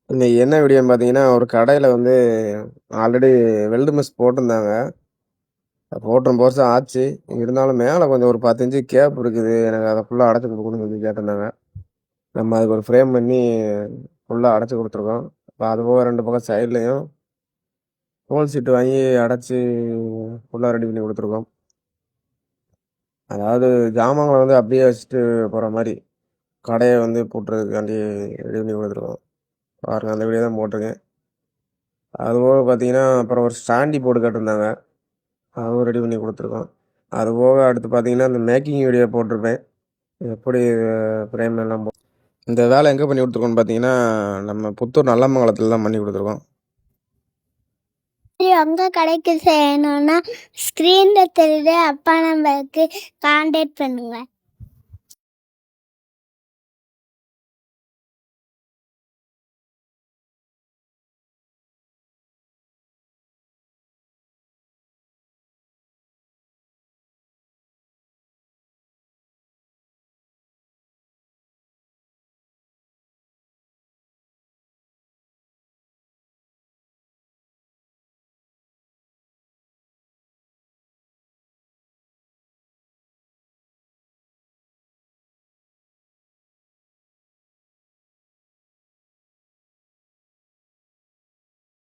இன்னைக்கு என்ன வீடியோன்னு பார்த்தீங்கன்னா, ஒரு கடையில வந்து ஆல்ரெடி வெல்டு மெஷ் போட்டிருந்தாங்க. போட்டு ரொம்ப வருஷம் ஆச்சு. இருந்தாலும் மேல கொஞ்சம் ஒரு 10 இன்ச்சு கேப் இருக்குது. எனக்கு அத ஃபுல்லா அடைச்சு குடுக்கணும்னு சொல்லி கேட்டிருந்தாங்க. நம்ம அதுக்கு ஒரு ஃப்ரேம் பண்ணி ஃபுல்லா அடைச்சு குடுத்துருக்கோம். அப்ப அதுபோக 2 பக்கம் சைட்லயும் ஹோல் சீட் வாங்கி அடைச்சு ஃபுல்லா ரெடி பண்ணி குடுத்துருக்கோம். அதாவது ஜாமான்கள வந்து அப்படியே வச்சுட்டு போற மாரி, கடைய வந்து பூட்டுறதுக்காண்டி ரெடி பண்ணி குடுத்துருக்கோம். பாருங்க அந்த வீடியோ தான் போட்டிருக்கேன். அதுபோக பார்த்தீங்கன்னா, அப்புறம் ஒரு ஸ்டாண்டி போர்டு கேட்டிருந்தாங்க. அதுவும் ரெடி பண்ணி குடுத்துருக்கோம். அதுபோக அடுத்து பார்த்தீங்கன்னா, இந்த மேக்கிங் வீடியோ போட்டிருப்பேன். எப்படி ஃப்ரேம் எல்லாம் இந்த வேலை எங்கே பண்ணி குடுத்துருக்கோம்னு பார்த்தீங்கன்னா, நம்ம புத்தூர் நல்லமங்கலத்தில தான் பண்ணி குடுத்துருக்கோம். உங்க கடைக்கு செய்யணும்னா ஸ்க்ரீன்ல தெரியுற அப்பா நம்பருக்கு கான்டாக்ட் பண்ணுங்க.